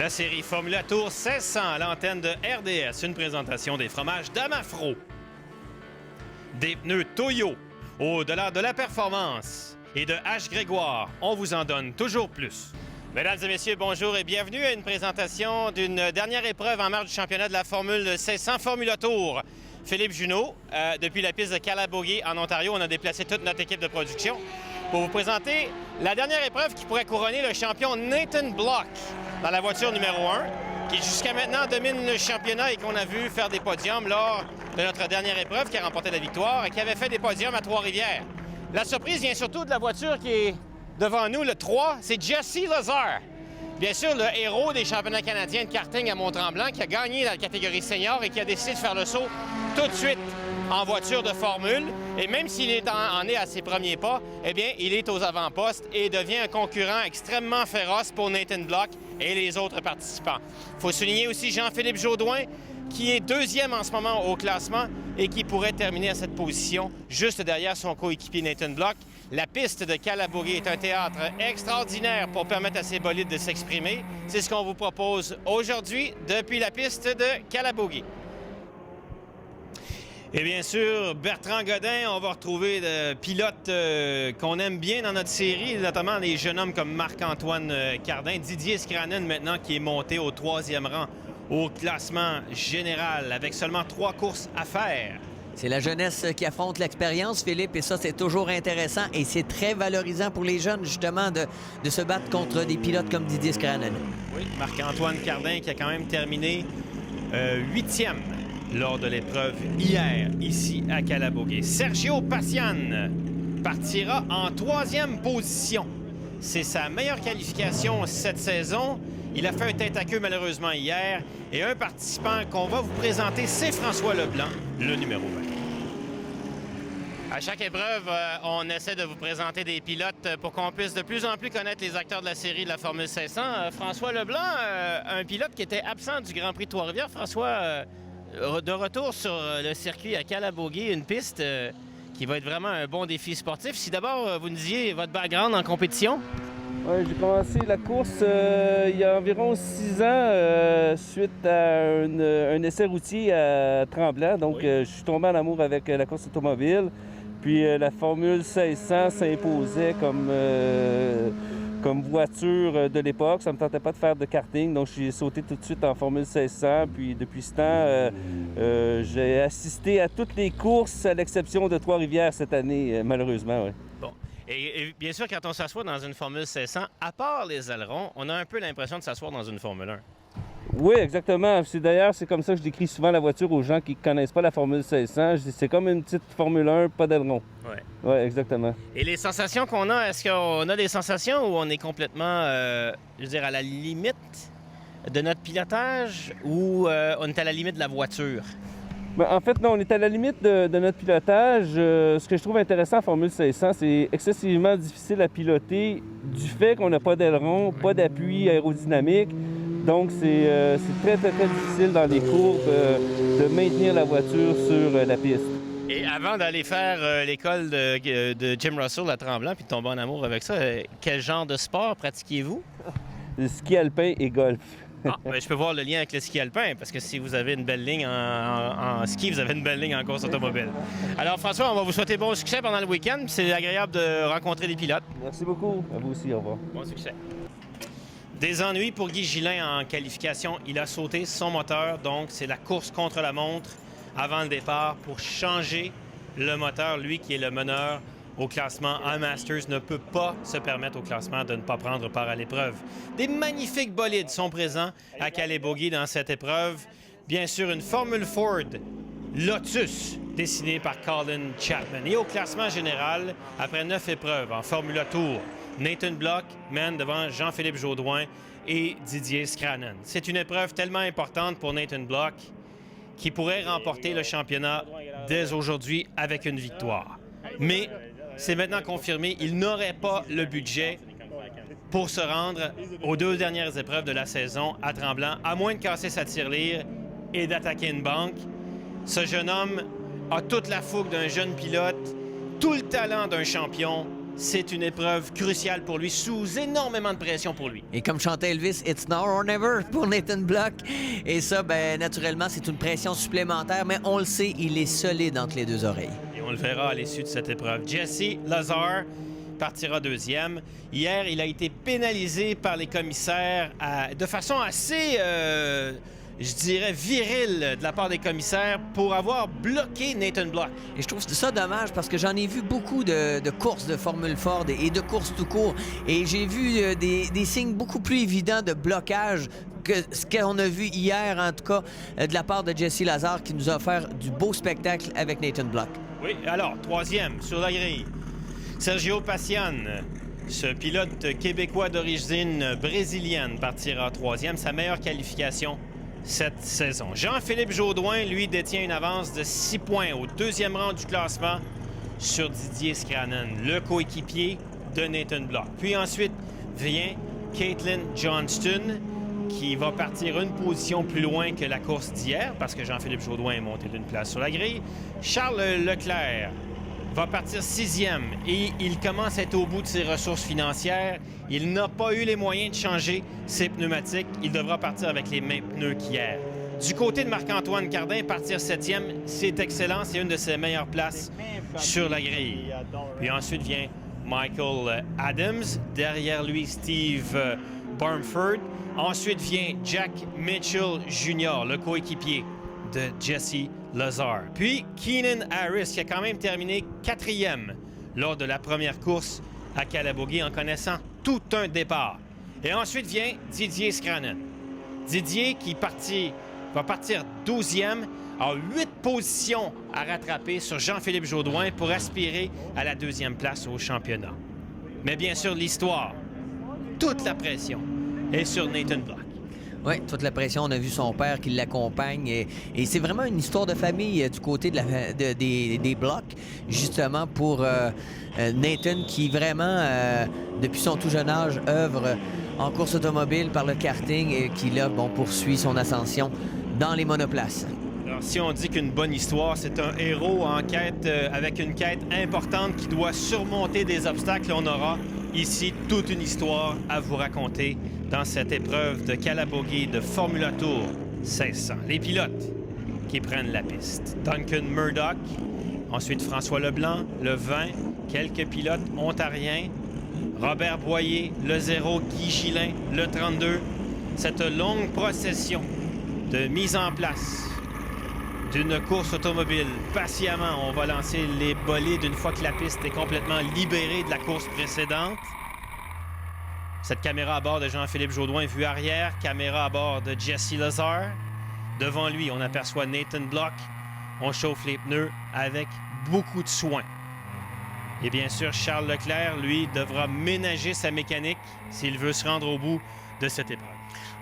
La série Formula Tour 1600 à l'antenne de RDS, une présentation des fromages Damafro. Des pneus Toyo, au-delà de la performance. Et de H. Grégoire, on vous en donne toujours plus. Mesdames et messieurs, bonjour et bienvenue à une présentation d'une dernière épreuve en marge du championnat de la Formule 1600 Formula Tour. Philippe Junot, depuis la piste de Calabogie en Ontario, on a déplacé toute notre équipe de production pour vous présenter la dernière épreuve qui pourrait couronner le champion Nathan Block dans la voiture numéro 1, qui jusqu'à maintenant domine le championnat et qu'on a vu faire des podiums lors de notre dernière épreuve, qui a remporté la victoire et qui avait fait des podiums à Trois-Rivières. La surprise vient surtout de la voiture qui est devant nous, le 3, c'est Jesse Lazare. Bien sûr, le héros des championnats canadiens de karting à Mont-Tremblant, qui a gagné dans la catégorie senior et qui a décidé de faire le saut tout de suite en voiture de formule. Et même s'il en est à ses premiers pas, eh bien, il est aux avant-postes et devient un concurrent extrêmement féroce pour Nathan Block et les autres participants. Il faut souligner aussi Jean-Philippe Jaudoin, qui est deuxième en ce moment au classement et qui pourrait terminer à cette position juste derrière son coéquipier Nathan Block. La piste de Calabogie est un théâtre extraordinaire pour permettre à ces bolides de s'exprimer. C'est ce qu'on vous propose aujourd'hui depuis la piste de Calabogie. Et bien sûr, Bertrand Godin, on va retrouver des pilotes qu'on aime bien dans notre série, notamment des jeunes hommes comme Marc-Antoine Cardin, Didier Scranen maintenant qui est monté au 3e rang au classement général avec seulement 3 courses à faire. C'est la jeunesse qui affronte l'expérience, Philippe, et ça, c'est toujours intéressant et c'est très valorisant pour les jeunes, justement, de se battre contre des pilotes comme Didier Scranen. Oui, Marc-Antoine Cardin qui a quand même terminé 8e lors de l'épreuve hier, ici à Calabogie. Sergio Pacian partira en 3e position. C'est sa meilleure qualification cette saison. Il a fait un tête à queue malheureusement hier. Et un participant qu'on va vous présenter, c'est François Leblanc, le numéro 20. À chaque épreuve, on essaie de vous présenter des pilotes pour qu'on puisse de plus en plus connaître les acteurs de la série de la Formule 1600. François Leblanc, un pilote qui était absent du Grand Prix de Trois-Rivières. François, de retour sur le circuit à Calabogie, une piste qui va être vraiment un bon défi sportif. Si d'abord, vous nous disiez votre background en compétition. Oui, j'ai commencé la course il y a environ 6 ans suite à un essai routier à Tremblant. Donc, je suis tombé en amour avec la course automobile. Puis, la Formule 1600 s'imposait comme voiture de l'époque. Ça ne me tentait pas de faire de karting, donc j'ai sauté tout de suite en Formule 1600. Puis, depuis ce temps, j'ai assisté à toutes les courses, à l'exception de Trois-Rivières cette année, malheureusement. Oui. Bon. Et bien sûr, quand on s'assoit dans une Formule 1600, à part les ailerons, on a un peu l'impression de s'asseoir dans une Formule 1. Oui, exactement. D'ailleurs, c'est comme ça que je décris souvent la voiture aux gens qui ne connaissent pas la Formule 1600. Je dis c'est comme une petite Formule 1, pas d'aileron. Oui. Oui, exactement. Et les sensations qu'on a, est-ce qu'on a des sensations où on est complètement, je veux dire, à la limite de notre pilotage ou on est à la limite de la voiture? Ben, en fait, non, on est à la limite de notre pilotage. Ce que je trouve intéressant en Formule 1600, c'est excessivement difficile à piloter du fait qu'on n'a pas d'aileron, pas d'appui aérodynamique. Donc, c'est très, très, très difficile dans les courbes de maintenir la voiture sur la piste. Et avant d'aller faire l'école de Jim Russell à Tremblant puis de tomber en amour avec ça, quel genre de sport pratiquez-vous? Le ski alpin et golf. Ah, ben, je peux voir le lien avec le ski alpin, parce que si vous avez une belle ligne en ski, vous avez une belle ligne en course automobile. Alors, François, on va vous souhaiter bon succès pendant le week-end. C'est agréable de rencontrer des pilotes. Merci beaucoup. À vous aussi. Au revoir. Bon succès. Des ennuis pour Guy Gillin en qualification. Il a sauté son moteur, donc c'est la course contre la montre avant le départ pour changer le moteur. Lui qui est le meneur au classement en Masters ne peut pas se permettre au classement de ne pas prendre part à l'épreuve. Des magnifiques bolides sont présents à Calabogie dans cette épreuve. Bien sûr, une Formule Ford Lotus dessinée par Colin Chapman. Et au classement général, après 9 épreuves en Formula Tour, Nathan Block mène devant Jean-Philippe Jaudoin et Didier Scranen. C'est une épreuve tellement importante pour Nathan Block qui pourrait remporter le championnat dès aujourd'hui avec une victoire. Mais c'est maintenant confirmé, il n'aurait pas le budget pour se rendre aux 2 dernières épreuves de la saison à Tremblant, à moins de casser sa tirelire et d'attaquer une banque. Ce jeune homme a toute la fougue d'un jeune pilote, tout le talent d'un champion, c'est une épreuve cruciale pour lui, sous énormément de pression pour lui. Et comme chantait Elvis, it's now or never pour Nathan Block. Et ça, ben naturellement, c'est une pression supplémentaire, mais on le sait, il est solide entre les deux oreilles. Et on le verra à l'issue de cette épreuve. Jesse Lazare partira deuxième. Hier, il a été pénalisé par les commissaires de façon assez, je dirais, virile de la part des commissaires pour avoir bloqué Nathan Block. Et je trouve ça dommage parce que j'en ai vu beaucoup de courses de Formule Ford et de courses tout court. Et j'ai vu des signes beaucoup plus évidents de blocage que ce qu'on a vu hier, en tout cas, de la part de Jesse Lazare qui nous a offert du beau spectacle avec Nathan Block. Oui, alors, troisième sur la grille, Sergio Pacian. Ce pilote québécois d'origine brésilienne partira troisième, sa meilleure qualification cette saison. Jean-Philippe Jaudoin, lui, détient une avance de 6 points au deuxième rang du classement sur Didier Scrannen, le coéquipier de Nathan Block. Puis ensuite vient Caitlin Johnston, qui va partir une position plus loin que la course d'hier, parce que Jean-Philippe Jaudoin est monté d'une place sur la grille. Charles Leclerc va partir 6e et il commence à être au bout de ses ressources financières. Il n'a pas eu les moyens de changer ses pneumatiques. Il devra partir avec les mêmes pneus qu'hier. Du côté de Marc-Antoine Cardin, partir 7e, c'est excellent. C'est une de ses meilleures places sur la grille. Puis ensuite vient Michael Adams. Derrière lui, Steve Barnford. Ensuite vient Jack Mitchell Jr., le coéquipier de Jesse Lazare. Puis Keenan Harris, qui a quand même terminé 4e lors de la première course à Calabogie en connaissant tout un départ. Et ensuite vient Didier Scrannen. Didier qui va partir 12e, a 8 positions à rattraper sur Jean-Philippe Jaudoin pour aspirer à la 2e place au championnat. Mais bien sûr, l'histoire, toute la pression est sur Nathan Block. Oui, toute la pression. On a vu son père qui l'accompagne. Et c'est vraiment une histoire de famille du côté des Blocs, justement pour Nathan qui vraiment, depuis son tout jeune âge, œuvre en course automobile par le karting et qui, là, poursuit son ascension dans les monoplaces. Alors, si on dit qu'une bonne histoire, c'est un héros en quête, avec une quête importante qui doit surmonter des obstacles, on aura ici toute une histoire à vous raconter dans cette épreuve de Calabogie de Formula Tour 1600. Les pilotes qui prennent la piste. Duncan Murdoch, ensuite François Leblanc, le 20, quelques pilotes ontariens, Robert Boyer, le 0, Guy Gillin, le 32. Cette longue procession de mise en place d'une course automobile. Patiemment, on va lancer les bolides une fois que la piste est complètement libérée de la course précédente. Cette caméra à bord de Jean-Philippe Jaudoin, vue arrière. Caméra à bord de Jesse Lazare. Devant lui, on aperçoit Nathan Block. On chauffe les pneus avec beaucoup de soin. Et bien sûr, Charles Leclerc, lui, devra ménager sa mécanique s'il veut se rendre au bout de cette épreuve.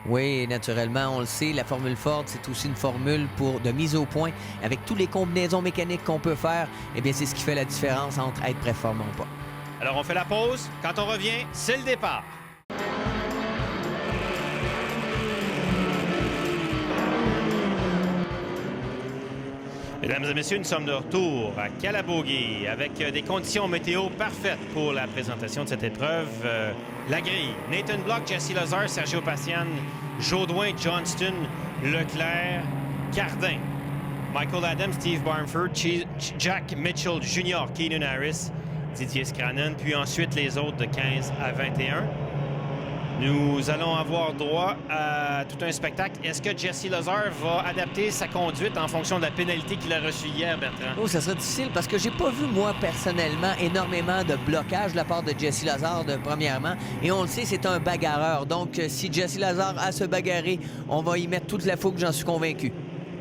Oui, naturellement, on le sait, la Formule Ford, c'est aussi une formule de mise au point. Avec toutes les combinaisons mécaniques qu'on peut faire, eh bien, c'est ce qui fait la différence entre être performant ou pas. Alors, on fait la pause. Quand on revient, c'est le départ. Mesdames et messieurs, nous sommes de retour à Calabogie avec des conditions météo parfaites pour la présentation de cette épreuve. La grille, Nathan Block, Jesse Lazare, Sergio Pacian, Jaudoin, Johnston, Leclerc, Cardin, Michael Adams, Steve Barnford, Jack Mitchell Jr., Keenan Harris, Didier Scrannen, puis ensuite les autres de 15 à 21. Nous allons avoir droit à tout un spectacle. Est-ce que Jesse Lazare va adapter sa conduite en fonction de la pénalité qu'il a reçue hier, Bertrand? Oh, ça sera difficile parce que j'ai pas vu, moi, personnellement, énormément de blocage de la part de Jesse Lazare, premièrement. Et on le sait, c'est un bagarreur. Donc, si Jesse Lazare a se bagarrer, on va y mettre toute la fougue, j'en suis convaincu.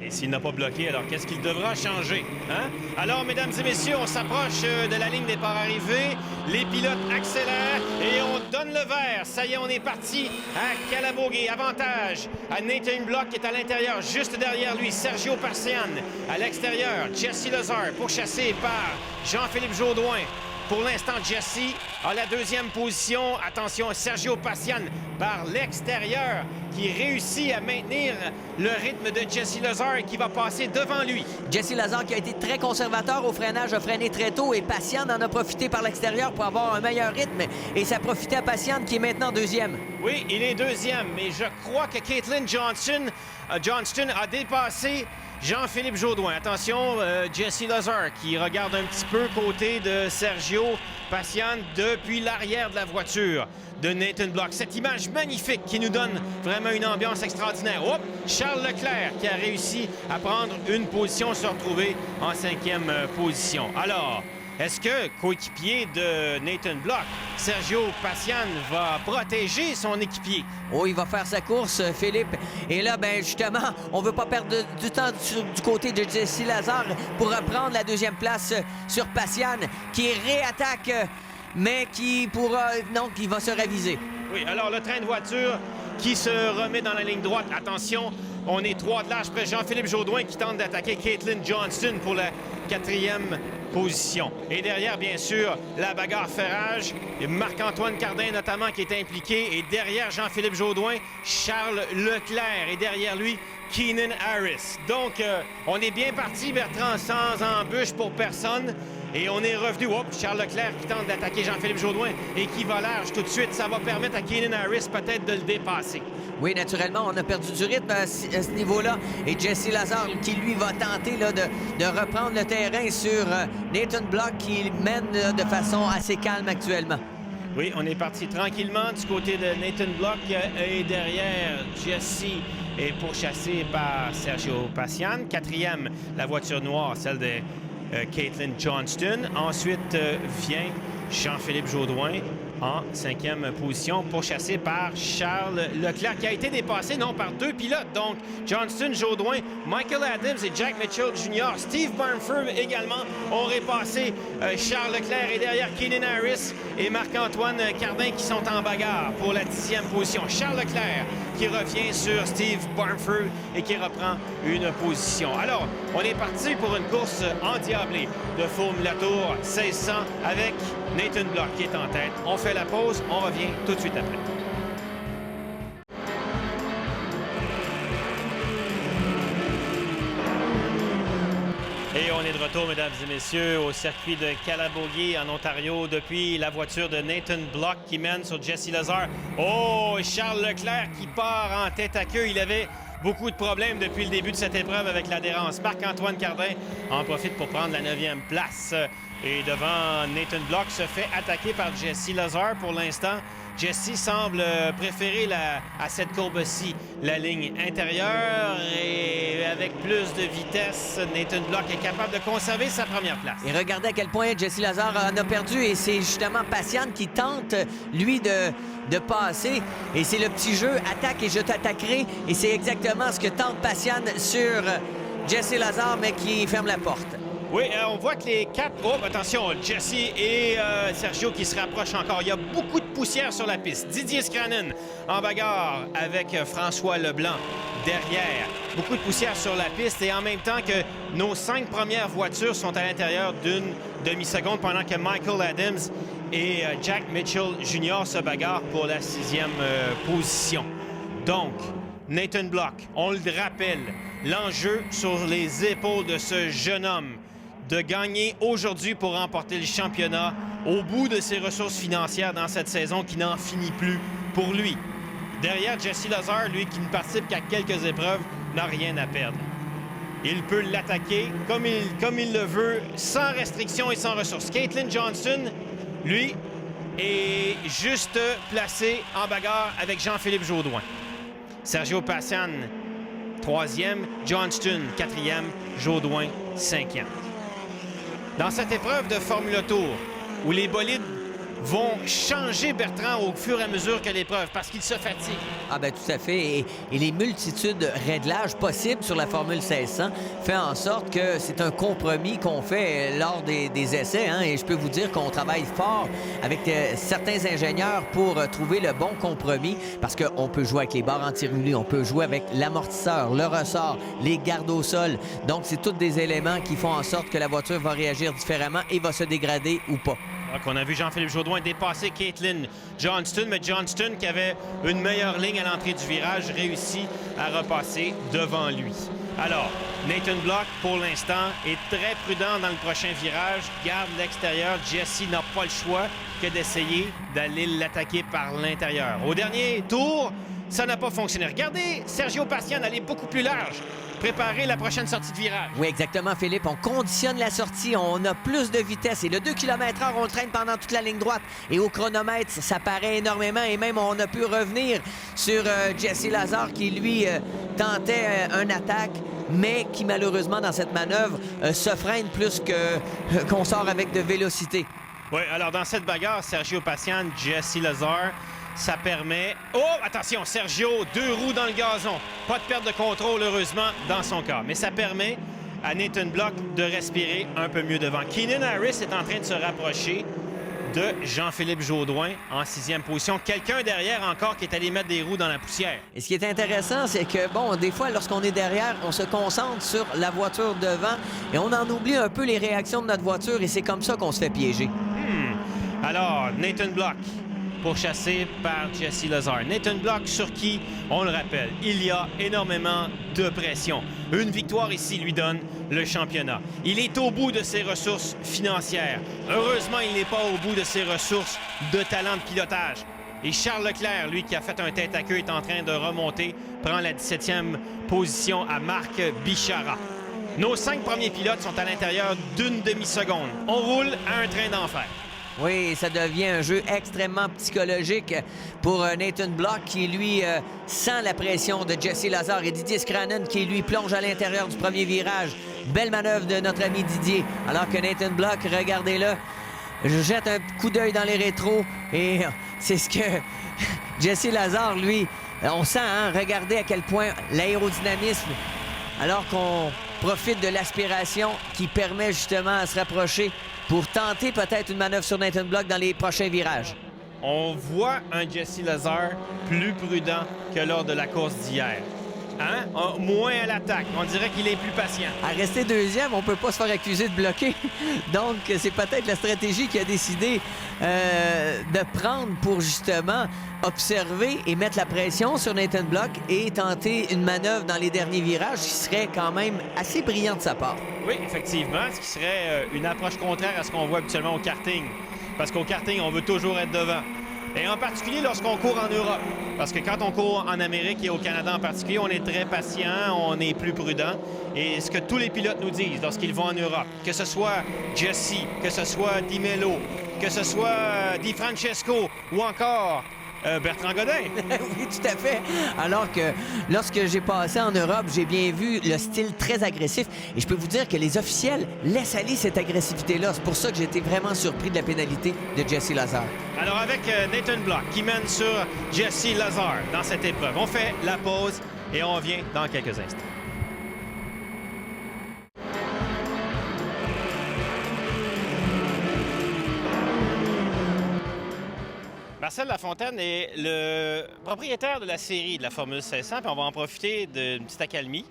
Et s'il n'a pas bloqué, alors qu'est-ce qu'il devra changer? Hein? Alors, mesdames et messieurs, on s'approche de la ligne départ arrivée. Les pilotes accélèrent et on donne le vert. Ça y est, on est parti à Calabogie. Avantage à Nathan Block qui est à l'intérieur, juste derrière lui. Sergio Pacian à l'extérieur. Jesse Lazare pourchassé par Jean-Philippe Jaudoin Pour l'instant, Jesse a la deuxième position. Attention, Sergio Passian par l'extérieur qui réussit à maintenir le rythme de Jesse Lazare et qui va passer devant lui. Jesse Lazare qui a été très conservateur au freinage, a freiné très tôt et Passian en a profité par l'extérieur pour avoir un meilleur rythme et ça a profité à Passian qui est maintenant deuxième. Oui, il est deuxième, mais je crois que Caitlin Johnston a dépassé Jean-Philippe Jaudoin. Attention, Jesse Lazare qui regarde un petit peu côté de Sergio Passian depuis l'arrière de la voiture de Nathan Block. Cette image magnifique qui nous donne vraiment une ambiance extraordinaire. Hop! Charles Leclerc qui a réussi à prendre une position, se retrouver en 5e position. Alors, est-ce que, coéquipier de Nathan Block, Sergio Passian va protéger son équipier? Oh, il va faire sa course, Philippe. Et là, ben justement, on veut pas perdre du temps du côté de Jesse Lazare pour reprendre la deuxième place sur Passian, qui réattaque, mais qui pourra... Non, qui va se raviser. Oui, alors le train de voiture qui se remet dans la ligne droite. Attention, on est 3 de large près Jean-Philippe Jaudoin qui tente d'attaquer Caitlin Johnston pour la 4e position. Et derrière, bien sûr, la bagarre fait rage. Marc-Antoine Cardin, notamment, qui est impliqué. Et derrière Jean-Philippe Jaudoin, Charles Leclerc. Et derrière lui, Keenan Harris. Donc, on est bien parti, Bertrand, sans embûche pour personne. Et on est revenu. Charles Leclerc qui tente d'attaquer Jean-Philippe Jaudoin et qui va large tout de suite. Ça va permettre à Keenan Harris peut-être de le dépasser. Oui, naturellement, on a perdu du rythme à ce niveau-là. Et Jesse Lazare qui, lui, va tenter là, de reprendre le terrain sur Nathan Block qui mène de façon assez calme actuellement. Oui, on est parti tranquillement du côté de Nathan Block et derrière, Jesse est pourchassé par Sergio Passian. 4e, la voiture noire, celle de Caitlin Johnston. Ensuite vient Jean-Philippe Jaudoin en 5e position, pourchassé par Charles Leclerc, qui a été dépassé, non, par 2 pilotes. Donc, Johnston, Jaudoin, Michael Adams et Jack Mitchell Jr. Steve Burnford également ont repassé Charles Leclerc et derrière Keenan Harris et Marc-Antoine Cardin qui sont en bagarre pour la 10e position. Charles Leclerc qui revient sur Steve Burnford et qui reprend une position. Alors, on est parti pour une course endiablée de Formula Tour 1600 avec Nathan Block qui est en tête. On fait la pause, on revient tout de suite après. Et on est de retour, mesdames et messieurs, au circuit de Calabogie en Ontario depuis la voiture de Nathan Block qui mène sur Jesse Lazare. Oh, Charles Leclerc qui part en tête à queue. Il avait beaucoup de problèmes depuis le début de cette épreuve avec l'adhérence. Marc-Antoine Cardin en profite pour prendre la 9e place. Et devant Nathan Block se fait attaquer par Jesse Lazare pour l'instant. Jesse semble préférer à cette courbe-ci la ligne intérieure et avec plus de vitesse, Nathan Block est capable de conserver sa première place. Et regardez à quel point Jesse Lazare en a perdu et c'est justement Passian qui tente, lui, de passer. Et c'est le petit jeu attaque et je t'attaquerai. Et c'est exactement ce que tente Passian sur Jesse Lazare, mais qui ferme la porte. Oui, on voit que les 4... Oh, attention, Jesse et Sergio qui se rapprochent encore. Il y a beaucoup de poussière sur la piste. Didier Scranen en bagarre avec François Leblanc derrière. Beaucoup de poussière sur la piste et en même temps que nos 5 premières voitures sont à l'intérieur d'une demi-seconde pendant que Michael Adams et Jack Mitchell Jr. se bagarrent pour la 6e position. Donc, Nathan Block, on le rappelle, l'enjeu sur les épaules de ce jeune homme de gagner aujourd'hui pour remporter le championnat au bout de ses ressources financières dans cette saison qui n'en finit plus pour lui. Derrière, Jesse Lazare, lui qui ne participe qu'à quelques épreuves, n'a rien à perdre. Il peut l'attaquer comme il le veut, sans restriction et sans ressources. Caitlin Johnston, lui, est juste placé en bagarre avec Jean-Philippe Jaudoin. Sergio Passian, 3e, Johnston, 4e, Jaudoin, 5e. Dans cette épreuve de Formula Tour, où les bolides vont changer, Bertrand, au fur et à mesure que l'épreuve, parce qu'ils se fatiguent. Ah ben tout à fait. Et les multitudes de réglages possibles sur la Formule 1600 fait en sorte que c'est un compromis qu'on fait lors des essais. Hein? Et je peux vous dire qu'on travaille fort avec certains ingénieurs pour trouver le bon compromis, parce qu'on peut jouer avec les barres anti-roulis, on peut jouer avec l'amortisseur, le ressort, les gardes au sol. Donc, c'est tous des éléments qui font en sorte que la voiture va réagir différemment et va se dégrader ou pas. qu'on a vu Jean-Philippe Jourdouin dépasser Caitlin Johnston, mais Johnston, qui avait une meilleure ligne à l'entrée du virage, réussit à repasser devant lui. Alors, Nathan Block, pour l'instant, est très prudent dans le prochain virage, garde l'extérieur. Jesse n'a pas le choix que d'essayer d'aller l'attaquer par l'intérieur. Au dernier tour, ça n'a pas fonctionné. Regardez, Sergio Pacian allait beaucoup plus large. Préparer la prochaine sortie de virage. Oui, exactement, Philippe. On conditionne la sortie, on a plus de vitesse. Et le 2 km/h, on le traîne pendant toute la ligne droite. Et au chronomètre, ça paraît énormément. Et même, on a pu revenir sur Jesse Lazare qui, lui, tentait une attaque, mais qui, malheureusement, dans cette manœuvre, se freine plus qu'on sort avec de vélocité. Oui, alors dans cette bagarre, Sergio Pacian, Jesse Lazare, ça permet... Oh, attention, Sergio, 2 roues dans le gazon. Pas de perte de contrôle, heureusement, dans son cas. Mais ça permet à Nathan Block de respirer un peu mieux devant. Keenan Harris est en train de se rapprocher de Jean-Philippe Jourdouin en 6e position. Quelqu'un derrière encore qui est allé mettre des roues dans la poussière. Et ce qui est intéressant, c'est que, bon, des fois, lorsqu'on est derrière, on se concentre sur la voiture devant et on en oublie un peu les réactions de notre voiture et c'est comme ça qu'on se fait piéger. Alors, Nathan Block, pourchassé par Jesse Lazare. Nathan Block sur qui, on le rappelle, il y a énormément de pression. Une victoire ici lui donne le championnat. Il est au bout de ses ressources financières. Heureusement, il n'est pas au bout de ses ressources de talent de pilotage. Et Charles Leclerc, lui, qui a fait un tête-à-queue, est en train de remonter, prend la 17e position à Marc Bichara. Nos 5 premiers pilotes sont à l'intérieur d'une demi-seconde. On roule à un train d'enfer. Oui, ça devient un jeu extrêmement psychologique pour Nathan Block qui, lui, sent la pression de Jesse Lazare et Didier Scrannen qui, lui, plonge à l'intérieur du premier virage. Belle manœuvre de notre ami Didier. Alors que Nathan Block, regardez-le, jette un coup d'œil dans les rétros et c'est ce que Jesse Lazare, lui, on sent, hein, regardez à quel point l'aérodynamisme, alors qu'on profite de l'aspiration qui permet justement à se rapprocher pour tenter peut-être une manœuvre sur Nathan Block dans les prochains virages. On voit un Jesse Lazare plus prudent que lors de la course d'hier. Hein? Moins à l'attaque. On dirait qu'il est plus patient. À rester deuxième, on peut pas se faire accuser de bloquer. Donc, c'est peut-être la stratégie qu'il a décidé de prendre pour justement observer et mettre la pression sur Nathan Block et tenter une manœuvre dans les derniers virages qui serait quand même assez brillant de sa part. Oui, effectivement, ce qui serait une approche contraire à ce qu'on voit habituellement au karting. Parce qu'au karting, on veut toujours être devant. Et en particulier lorsqu'on court en Europe. Parce que quand on court en Amérique et au Canada en particulier, on est très patient, on est plus prudent. Et ce que tous les pilotes nous disent lorsqu'ils vont en Europe, que ce soit Jesse, que ce soit Di Mello, que ce soit Di Francesco ou encore Bertrand Godin. Oui, tout à fait. Alors que lorsque j'ai passé en Europe, j'ai bien vu le style très agressif. Et je peux vous dire que les officiels laissent aller cette agressivité-là. C'est pour ça que j'ai été vraiment surpris de la pénalité de Jesse Lazare. Alors avec Nathan Block qui mène sur Jesse Lazare dans cette épreuve, on fait la pause et on revient dans quelques instants. Marcel Lafontaine est le propriétaire de la série de la Formule 1600, puis on va en profiter d'une petite accalmie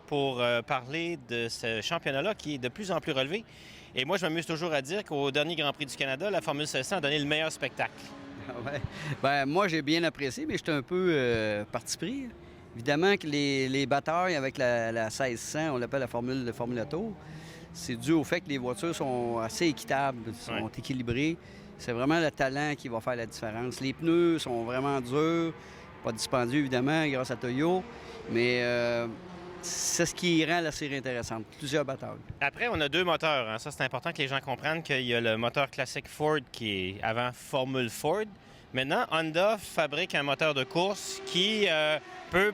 pour parler de ce championnat-là qui est de plus en plus relevé. Et moi, je m'amuse toujours à dire qu'au dernier Grand Prix du Canada, la Formule 1600 a donné le meilleur spectacle. Ouais. Ben, moi, j'ai bien apprécié, mais j'étais un peu parti pris. Évidemment que les batailles avec la 1600, on l'appelle la Formule Tour, c'est dû au fait que les voitures sont assez équitables, sont équilibrées. C'est vraiment le talent qui va faire la différence. Les pneus sont vraiment durs, pas dispendieux évidemment grâce à Toyo, mais c'est ce qui rend la série intéressante. Plusieurs batailles. Après, on a 2 moteurs. Hein. Ça, c'est important que les gens comprennent qu'il y a le moteur classique Ford qui est avant Formule Ford. Maintenant, Honda fabrique un moteur de course qui peut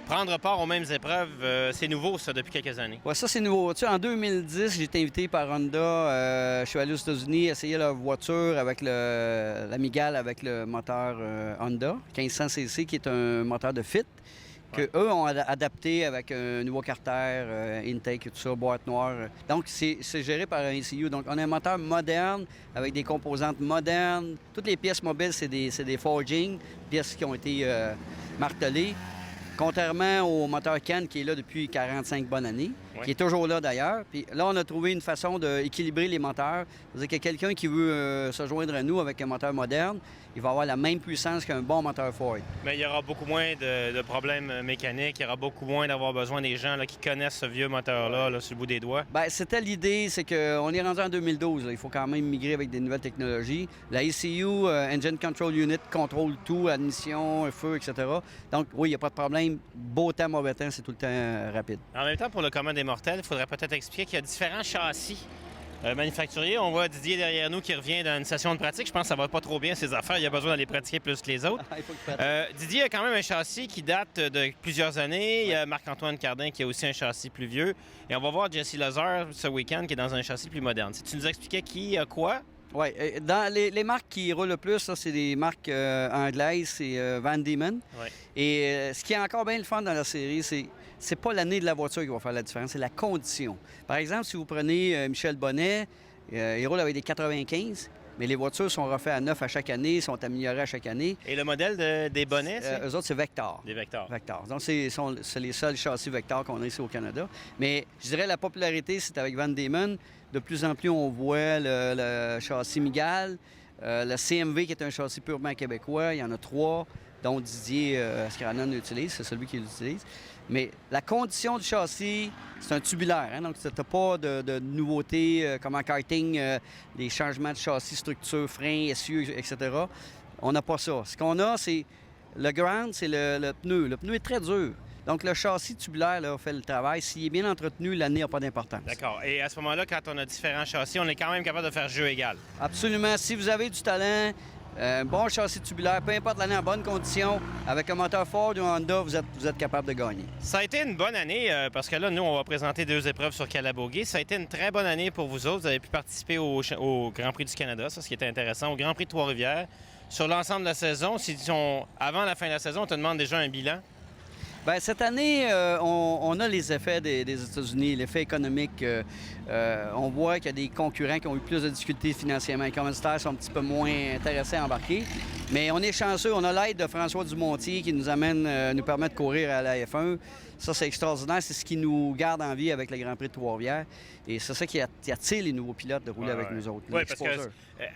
prendre part aux mêmes épreuves. C'est nouveau, ça, depuis quelques années. Oui, ça, c'est nouveau. Tu sais, en 2010, j'ai été invité par Honda. Je suis allé aux États-Unis essayer leur voiture avec la Mégane avec le moteur Honda, 1500 cc, qui est un moteur de fit, qu'eux ont adapté avec un nouveau carter, intake et tout ça, boîte noire. Donc, c'est géré par un ECU. Donc, on a un moteur moderne avec des composantes modernes. Toutes les pièces mobiles, c'est des forging, pièces qui ont été martelées. Contrairement au moteur Ken qui est là depuis 45 bonnes années, Ouais. qui est toujours là d'ailleurs. Puis là, on a trouvé une façon d'équilibrer les moteurs. C'est-à-dire que quelqu'un qui veut se joindre à nous avec un moteur moderne, il va avoir la même puissance qu'un bon moteur Ford. Mais il y aura beaucoup moins de problèmes mécaniques, il y aura beaucoup moins d'avoir besoin des gens là, qui connaissent ce vieux moteur-là là, sur le bout des doigts. Bien, c'était l'idée, c'est qu'on est rendu en 2012. Là. Il faut quand même migrer avec des nouvelles technologies. La ECU, Engine Control Unit, contrôle tout, admission, feu, etc. Donc, oui, il n'y a pas de problème. Beau temps, mauvais temps, c'est tout le temps rapide. En même temps, pour le commun des mortels, il faudrait peut-être expliquer qu'il y a différents châssis manufacturiers. On voit Didier derrière nous qui revient d'une session de pratique. Je pense que ça va pas trop bien, ses affaires. Il a besoin d'aller pratiquer plus que les autres. Il faut que tu fasses- Didier a quand même un châssis qui date de plusieurs années. Il y a Marc-Antoine Cardin qui a aussi un châssis plus vieux. Et on va voir Jesse Lazare ce week-end qui est dans un châssis plus moderne. Si tu nous expliquais qui a quoi? Oui, dans les marques qui roulent le plus, ça, c'est des marques anglaises, c'est Van Diemen. Ouais. Et ce qui est encore bien le fun dans la série, c'est pas l'année de la voiture qui va faire la différence, c'est la condition. Par exemple, si vous prenez Michel Bonnet, il roule avec des 95, mais les voitures sont refaites à neuf à chaque année, sont améliorées à chaque année. Et le modèle des bonnets, c'est? Eux autres, c'est Vector. Des Vector. Vector. Donc, c'est les seuls châssis Vector qu'on a ici au Canada. Mais je dirais la popularité, c'est avec Van Diemen. De plus en plus, on voit le châssis Migal, le CMV, qui est un châssis purement québécois. Il y en a 3, dont Didier Scranon utilise. C'est celui qui l'utilise. Mais la condition du châssis, c'est un tubulaire. Hein? Donc, tu n'as pas de nouveautés comme en karting, les changements de châssis, structure, frein, essieu, etc. On n'a pas ça. Ce qu'on a, c'est le ground, c'est le pneu. Le pneu est très dur. Donc, le châssis tubulaire là, fait le travail. S'il est bien entretenu, l'année n'a pas d'importance. D'accord. Et à ce moment-là, quand on a différents châssis, on est quand même capable de faire jeu égal. Absolument. Si vous avez du talent, un bon châssis tubulaire, peu importe l'année, en bonne condition, avec un moteur Ford ou Honda, vous êtes capable de gagner. Ça a été une bonne année parce que là, nous, on va présenter 2 épreuves sur Calaboguet. Ça a été une très bonne année pour vous autres. Vous avez pu participer au Grand Prix du Canada, ça, ce qui était intéressant, au Grand Prix de Trois-Rivières. Sur l'ensemble de la saison, avant la fin de la saison, on te demande déjà un bilan. Bien, cette année, on a les effets des États-Unis, l'effet économique. On voit qu'il y a des concurrents qui ont eu plus de difficultés financièrement. Les commanditaires sont un petit peu moins intéressés à embarquer. Mais on est chanceux. On a l'aide de François Dumontier qui nous permet de courir à la F1. Ça, c'est extraordinaire. C'est ce qui nous garde en vie avec le Grand Prix de Trois-Rivières. Et c'est ça qui attire les nouveaux pilotes de rouler avec nous autres. Oui, parce que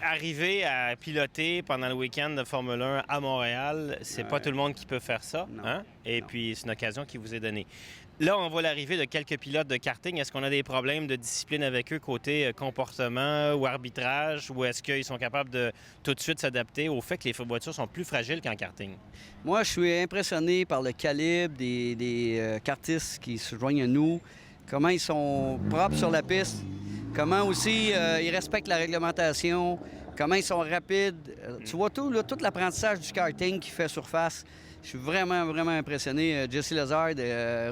arriver à piloter pendant le week-end de Formule 1 à Montréal, c'est pas tout le monde qui peut faire ça. Non. Hein? Et puis, c'est une occasion qui vous est donnée. Là, on voit l'arrivée de quelques pilotes de karting. Est-ce qu'on a des problèmes de discipline avec eux côté comportement ou arbitrage? Ou est-ce qu'ils sont capables de tout de suite s'adapter au fait que les voitures sont plus fragiles qu'en karting? Moi, je suis impressionné par le calibre des kartistes qui se joignent à nous, comment ils sont propres sur la piste, comment aussi ils respectent la réglementation, comment ils sont rapides. Tu vois tout l'apprentissage du karting qui fait surface. Je suis vraiment, vraiment impressionné. Jesse Lazare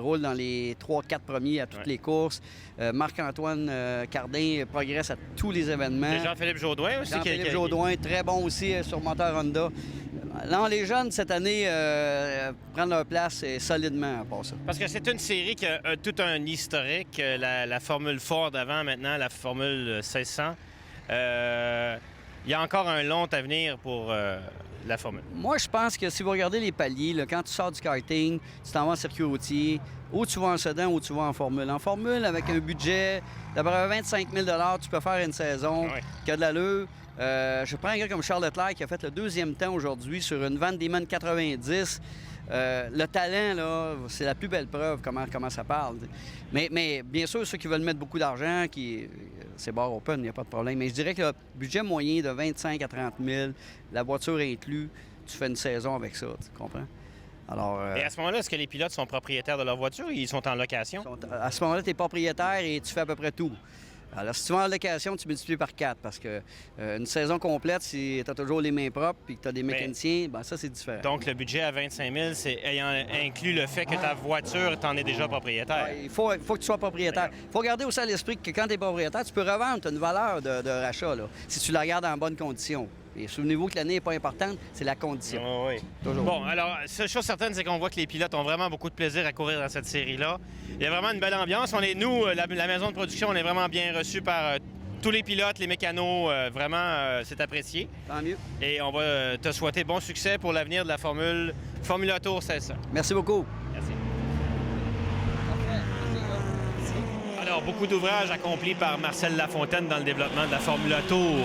roule dans les 3-4 premiers à toutes les courses. Marc-Antoine Cardin progresse à tous les événements. Et Jean-Philippe Jaudoin aussi. Jean-Philippe Jaudoin, très bon aussi sur moteur Honda. Non, les jeunes, cette année, prennent leur place solidement à part ça. Parce que c'est une série qui a tout un historique. La Formule Ford avant, maintenant, la Formule 1600. Il y a encore un long avenir pour la Formule. Moi, je pense que si vous regardez les paliers, là, quand tu sors du karting, tu t'en vas en circuit routier, ou tu vas en sedan ou tu vas en Formule. En Formule, avec un budget d'à 25 000 tu peux faire une saison qui a de l'allure. Je prends un gars comme Charles Leclerc qui a fait le 2e temps aujourd'hui sur une Van Diemen 90. Le talent, là, c'est la plus belle preuve comment ça parle. Mais bien sûr, ceux qui veulent mettre beaucoup d'argent, c'est bar open, il n'y a pas de problème. Mais je dirais que le budget moyen de 25 à 30 000, la voiture inclus, tu fais une saison avec ça, tu comprends? Alors, et à ce moment-là, est-ce que les pilotes sont propriétaires de leur voiture ou ils sont en location? À ce moment-là, tu es propriétaire et tu fais à peu près tout. Alors, si tu vas en location, tu multiplies par 4 parce que une saison complète, si tu as toujours les mains propres et que tu as des mécaniciens, ben ça, c'est différent. Donc, le budget à 25 000, c'est ayant inclus le fait que ta voiture, tu en es déjà propriétaire. Il faut que tu sois propriétaire. Il faut garder aussi à l'esprit que quand tu es propriétaire, tu peux revendre, tu as une valeur de rachat là, si tu la gardes en bonne condition. Et souvenez-vous que l'année n'est pas importante, c'est la condition. Oh, oui. Toujours. Bon, alors, chose certaine, c'est qu'on voit que les pilotes ont vraiment beaucoup de plaisir à courir dans cette série-là. Il y a vraiment une belle ambiance. Nous, la maison de production, on est vraiment bien reçus par tous les pilotes, les mécanos. Vraiment, c'est apprécié. Tant mieux. Et on va te souhaiter bon succès pour l'avenir de la Formule Tour 1600. Merci beaucoup. Merci. Alors, beaucoup d'ouvrages accomplis par Marcel Lafontaine dans le développement de la Formula Tour.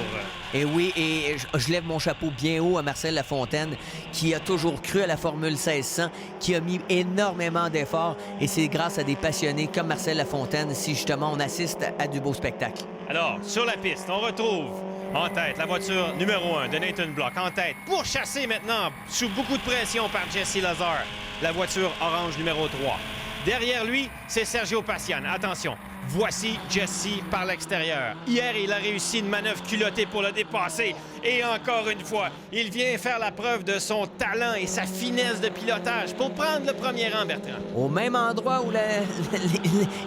Et oui, et je lève mon chapeau bien haut à Marcel Lafontaine, qui a toujours cru à la Formule 1600, qui a mis énormément d'efforts. Et c'est grâce à des passionnés comme Marcel Lafontaine si justement on assiste à du beau spectacle. Alors, sur la piste, on retrouve en tête la voiture numéro 1 de Nathan Block. En tête, pourchassé maintenant, sous beaucoup de pression par Jesse Lazare, la voiture orange numéro 3. Derrière lui, c'est Sergio Passian. Attention, voici Jesse par l'extérieur. Hier, il a réussi une manœuvre culottée pour le dépasser. Et encore une fois, il vient faire la preuve de son talent et sa finesse de pilotage pour prendre le premier rang, Bertrand. Au même endroit où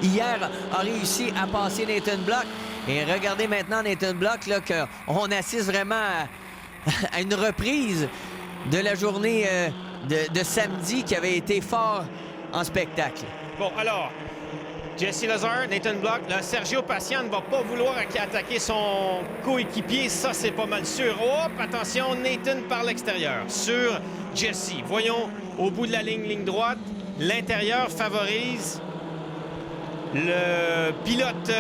hier a réussi à passer Nathan Block. Et regardez maintenant Nathan Block, là, qu'on assiste vraiment à une reprise de la journée de samedi qui avait été fort en spectacle. Bon, alors, Jesse Lazare, Nathan Block, là, Sergio Passian ne va pas vouloir attaquer son coéquipier, ça c'est pas mal sûr. Hop, attention, Nathan par l'extérieur sur Jesse. Voyons, au bout de la ligne droite, l'intérieur favorise le pilote,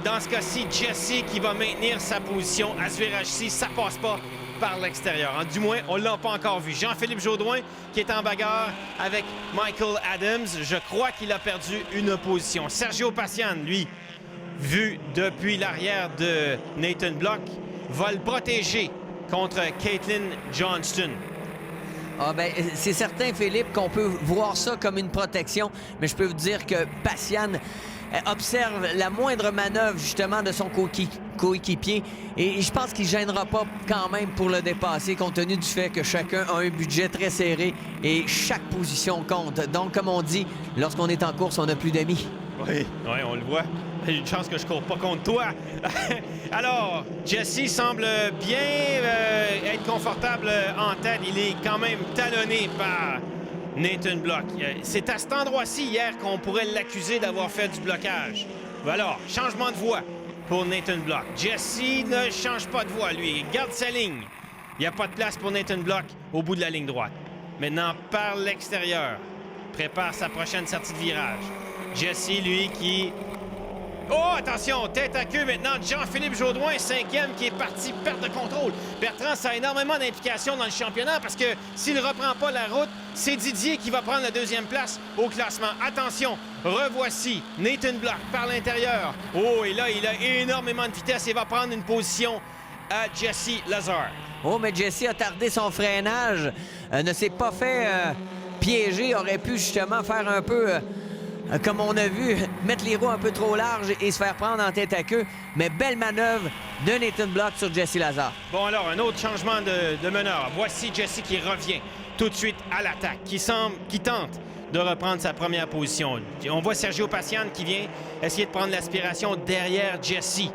dans ce cas-ci, Jesse, qui va maintenir sa position à ce virage-ci. Ça passe pas par l'extérieur. Du moins, on ne l'a pas encore vu. Jean-Philippe Jodoin, qui est en bagarre avec Michael Adams. Je crois qu'il a perdu une position. Sergio Passian, lui, vu depuis l'arrière de Nathan Block, va le protéger contre Caitlin Johnston. Ah ben, c'est certain, Philippe, qu'on peut voir ça comme une protection, mais je peux vous dire que Passian observe la moindre manœuvre, justement, de son coéquipier. Et je pense qu'il ne gênera pas quand même pour le dépasser, compte tenu du fait que chacun a un budget très serré et chaque position compte. Donc, comme on dit, lorsqu'on est en course, on n'a plus d'amis. Oui, on le voit. J'ai une chance que je cours pas contre toi. Alors, Jesse semble bien être confortable en tête. Il est quand même talonné par Nathan Block. C'est à cet endroit-ci hier qu'on pourrait l'accuser d'avoir fait du blocage. Alors, changement de voie pour Nathan Block. Jesse ne change pas de voie, lui. Il garde sa ligne. Il n'y a pas de place pour Nathan Block au bout de la ligne droite. Maintenant, par l'extérieur, prépare sa prochaine sortie de virage. Jesse, lui, qui... Oh, attention, tête à queue maintenant. Jean-Philippe Jodoin, 5e, qui est parti perte de contrôle. Bertrand, ça a énormément d'implications dans le championnat parce que s'il ne reprend pas la route, c'est Didier qui va prendre la 2e place au classement. Attention, revoici Nathan Block par l'intérieur. Oh, et là, il a énormément de vitesse et va prendre une position à Jesse Lazare. Oh, mais Jesse a tardé son freinage, ne s'est pas fait piéger, aurait pu justement faire un peu... comme on a vu, mettre les roues un peu trop larges et se faire prendre en tête à queue. Mais belle manœuvre de Nathan Block sur Jesse Lazare. Bon, alors, un autre changement de meneur. Voici Jesse qui revient tout de suite à l'attaque, qui tente de reprendre sa première position. On voit Sergio Passian qui vient essayer de prendre l'aspiration derrière Jesse.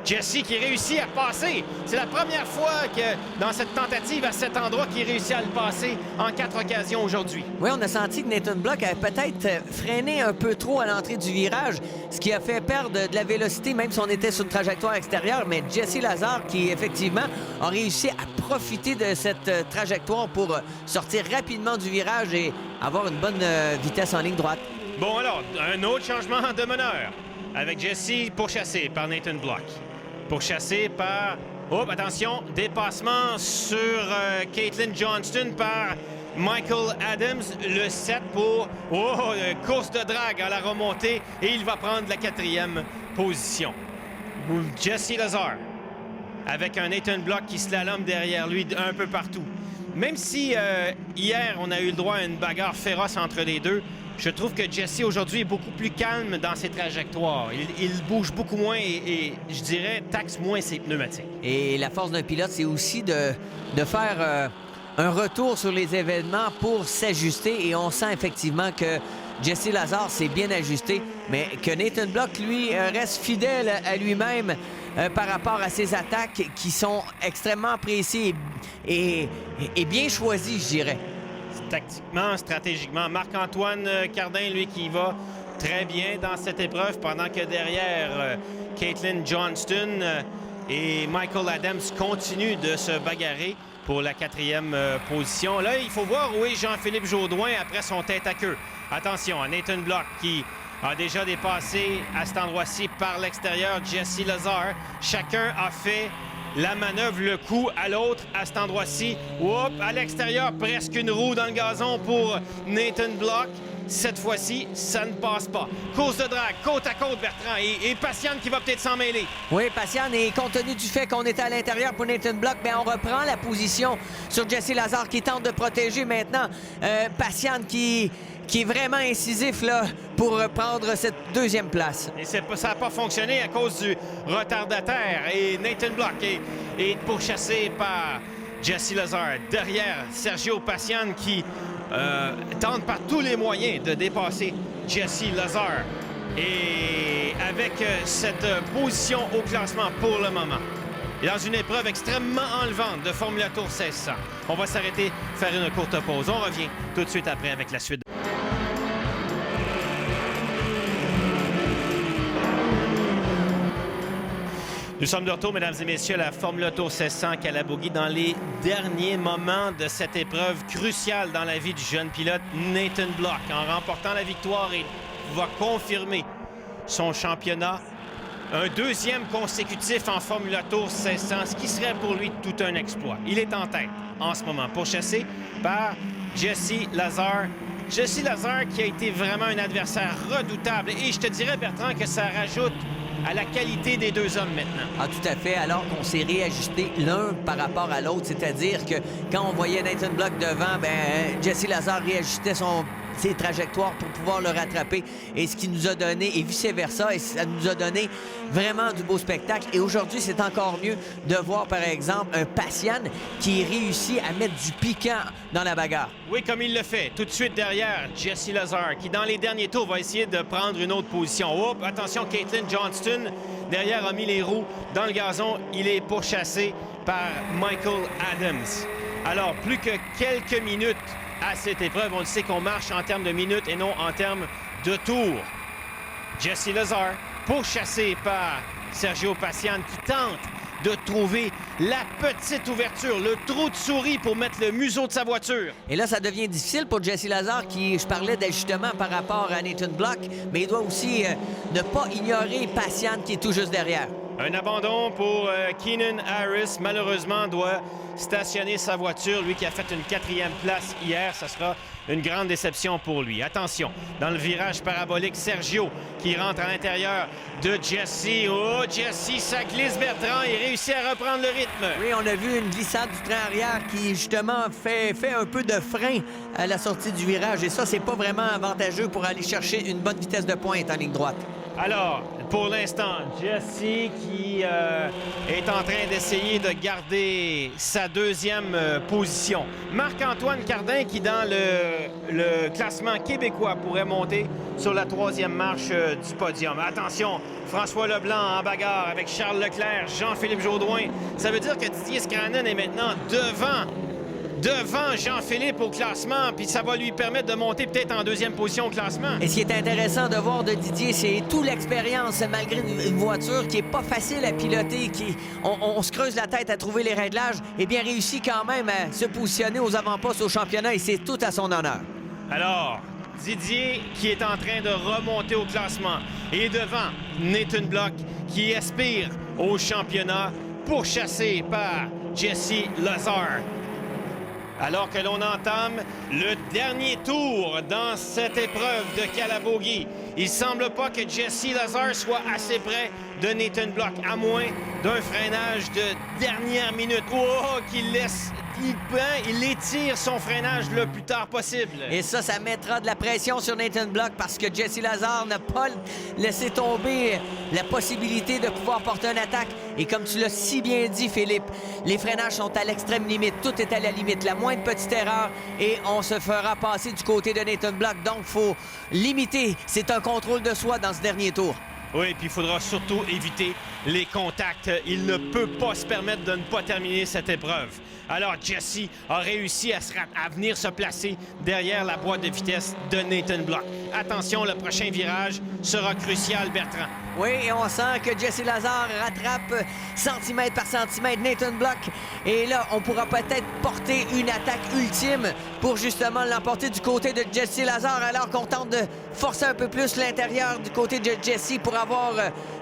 Jesse qui réussit à passer. C'est la première fois que dans cette tentative à cet endroit qu'il réussit à le passer en 4 occasions aujourd'hui. Oui, on a senti que Nathan Block avait peut-être freiné un peu trop à l'entrée du virage, ce qui a fait perdre de la vélocité, même si on était sur une trajectoire extérieure. Mais Jesse Lazare, qui effectivement a réussi à profiter de cette trajectoire pour sortir rapidement du virage et avoir une bonne vitesse en ligne droite. Bon, alors, un autre changement de meneur avec Jesse pourchassé par Nathan Block. Pourchassé par... Oh, attention, dépassement sur Caitlin Johnston par Michael Adams, le 7 pour... Oh, course de drague à la remontée et il va prendre la 4e position. Jesse Lazare avec un Nathan Block qui slalome derrière lui un peu partout. Même si hier, on a eu le droit à une bagarre féroce entre les deux, je trouve que Jesse, aujourd'hui, est beaucoup plus calme dans ses trajectoires. Il bouge beaucoup moins et je dirais, taxe moins ses pneumatiques. Et la force d'un pilote, c'est aussi de faire un retour sur les événements pour s'ajuster. Et on sent effectivement que Jesse Lazare s'est bien ajusté, mais que Nathan Block, lui, reste fidèle à lui-même par rapport à ses attaques qui sont extrêmement précises et bien choisies, je dirais. Tactiquement, stratégiquement. Marc-Antoine Cardin, lui, qui va très bien dans cette épreuve, pendant que derrière, Caitlin Johnston et Michael Adams continuent de se bagarrer pour la 4e position. Là, il faut voir où est Jean-Philippe Jodoin après son tête à queue. Attention à Nathan Block qui a déjà dépassé à cet endroit-ci par l'extérieur Jesse Lazare. Chacun a fait la manœuvre, le coup à l'autre à cet endroit-ci. Oups, à l'extérieur, presque une roue dans le gazon pour Nathan Block. Cette fois-ci, ça ne passe pas. Course de drague, côte à côte, Bertrand, et Patiane qui va peut-être s'en mêler. Oui, Patiane, et compte tenu du fait qu'on était à l'intérieur pour Nathan Block, bien, on reprend la position sur Jesse Lazare qui tente de protéger maintenant Patiane qui est vraiment incisif là, pour prendre cette deuxième place. Et ça n'a pas fonctionné à cause du retardataire. Et Nathan Block est pourchassé par Jesse Lazare. Derrière, Sergio Patiane qui tente par tous les moyens de dépasser Jesse Lazare. Et avec cette position au classement pour le moment, et dans une épreuve extrêmement enlevante de Formula Tour 1600, on va s'arrêter, faire une courte pause. On revient tout de suite après avec la suite. Nous sommes de retour, mesdames et messieurs, à la Formula Tour 1600 à Calabogie dans les derniers moments de cette épreuve cruciale dans la vie du jeune pilote Nathan Block. En remportant la victoire, il va confirmer son championnat. Un deuxième consécutif en Formula Tour 1600, ce qui serait pour lui tout un exploit. Il est en tête en ce moment, pourchassé par Jesse Lazare. Jesse Lazare qui a été vraiment un adversaire redoutable. Et je te dirais, Bertrand, que ça rajoute à la qualité des deux hommes maintenant. Ah, tout à fait, alors qu'on s'est réajusté l'un par rapport à l'autre, c'est-à-dire que quand on voyait Nathan Block devant, ben Jesse Lazare réajustait ses trajectoires pour pouvoir le rattraper. Et ce qui nous a donné, et vice-versa, et ça nous a donné vraiment du beau spectacle. Et aujourd'hui, c'est encore mieux de voir, par exemple, un Patiane qui réussit à mettre du piquant dans la bagarre. Oui, comme il le fait. Tout de suite derrière, Jesse Lazare, qui dans les derniers tours va essayer de prendre une autre position. Oups, attention, Caitlin Johnston, derrière, a mis les roues dans le gazon. Il est pourchassé par Michael Adams. Alors, plus que quelques minutes à cette épreuve. On le sait qu'on marche en termes de minutes et non en termes de tours. Jesse Lazare, pourchassé par Sergio Patiane, qui tente de trouver la petite ouverture, le trou de souris pour mettre le museau de sa voiture. Et là, ça devient difficile pour Jesse Lazare, qui, je parlais d'ajustement par rapport à Nathan Block, mais il doit aussi ne pas ignorer Patiane qui est tout juste derrière. Un abandon pour Keenan Harris. Malheureusement, doit stationner sa voiture. Lui qui a fait une 4e place hier, ça sera une grande déception pour lui. Attention, dans le virage parabolique, Sergio qui rentre à l'intérieur de Jesse. Oh, Jesse, ça glisse, Bertrand. Il réussit à reprendre le rythme. Oui, on a vu une glissade du train arrière qui, justement, fait un peu de frein à la sortie du virage. Et ça, c'est pas vraiment avantageux pour aller chercher une bonne vitesse de pointe en ligne droite. Alors, pour l'instant, Jesse qui est en train d'essayer de garder sa deuxième position. Marc-Antoine Cardin qui, dans le classement québécois, pourrait monter sur la 3e marche du podium. Attention, François Leblanc en bagarre avec Charles Leclerc, Jean-Philippe Jodoin. Ça veut dire que Didier Scranen est maintenant devant Jean-Philippe au classement, puis ça va lui permettre de monter peut-être en 2e position au classement. Et ce qui est intéressant de voir de Didier, c'est toute l'expérience, malgré une voiture qui est pas facile à piloter, on se creuse la tête à trouver les réglages, et bien réussi quand même à se positionner aux avant-postes au championnat, et c'est tout à son honneur. Alors, Didier qui est en train de remonter au classement, et devant Nathan Block qui aspire au championnat, pourchassé par Jesse Lazare. Alors que l'on entame le dernier tour dans cette épreuve de Calabogie. Il semble pas que Jesse Lazare soit assez près de Nathan Block, à moins d'un freinage de dernière minute. Oh, il étire son freinage le plus tard possible. Et ça mettra de la pression sur Nathan Block parce que Jesse Lazare n'a pas laissé tomber la possibilité de pouvoir porter une attaque. Et comme tu l'as si bien dit, Philippe, les freinages sont à l'extrême limite. Tout est à la limite. La moindre petite erreur et on se fera passer du côté de Nathan Block. Donc, il faut limiter. C'est un contrôle de soi dans ce dernier tour. Oui, puis il faudra surtout éviter les contacts. Il ne peut pas se permettre de ne pas terminer cette épreuve. Alors, Jesse a réussi à venir se placer derrière la boîte de vitesse de Nathan Block. Attention, le prochain virage sera crucial, Bertrand. Oui, et on sent que Jesse Lazare rattrape centimètre par centimètre Nathan Block. Et là, on pourra peut-être porter une attaque ultime pour justement l'emporter du côté de Jesse Lazare, alors qu'on tente de forcer un peu plus l'intérieur du côté de Jesse pour avoir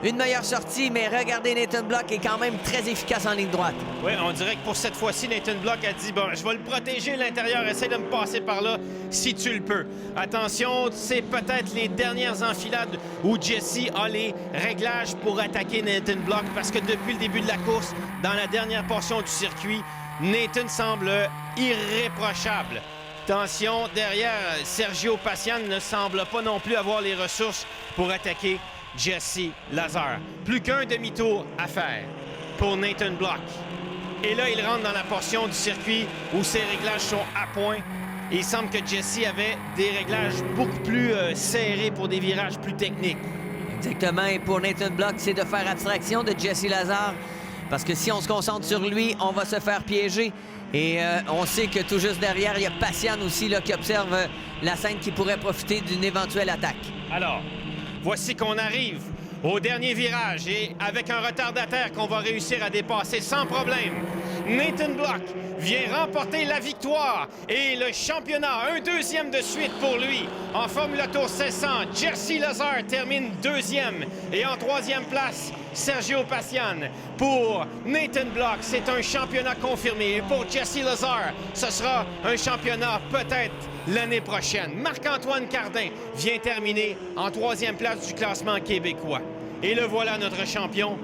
une meilleure sortie. Mais regardez, Nathan Block est quand même très efficace en ligne droite. Oui, on dirait que pour cette fois-ci, Nathan Block a dit « Bon, je vais le protéger l'intérieur, essaie de me passer par là si tu le peux. » Attention, c'est peut-être les dernières enfilades où Jesse a les réglages pour attaquer Nathan Block, parce que depuis le début de la course, dans la dernière portion du circuit, Nathan semble irréprochable. Attention, derrière, Sergio Passian ne semble pas non plus avoir les ressources pour attaquer Jesse Lazare. Plus qu'un demi-tour à faire pour Nathan Block. Et là, il rentre dans la portion du circuit où ses réglages sont à point. Et il semble que Jesse avait des réglages beaucoup plus serrés pour des virages plus techniques. Exactement. Et pour Nathan Block, c'est de faire abstraction de Jesse Lazare. Parce que si on se concentre sur lui, on va se faire piéger. Et on sait que tout juste derrière, il y a Passian aussi là, qui observe la scène qui pourrait profiter d'une éventuelle attaque. Alors, voici qu'on arrive au dernier virage et avec un retardataire qu'on va réussir à dépasser sans problème. Nathan Block vient remporter la victoire et le championnat, un deuxième de suite pour lui. En Formula Tour 1600, Jesse Lazare termine deuxième et en troisième place, Sergio Passian. Pour Nathan Block, c'est un championnat confirmé. Et pour Jesse Lazare, ce sera un championnat peut-être l'année prochaine. Marc-Antoine Cardin vient terminer en troisième place du classement québécois. Et le voilà, notre champion,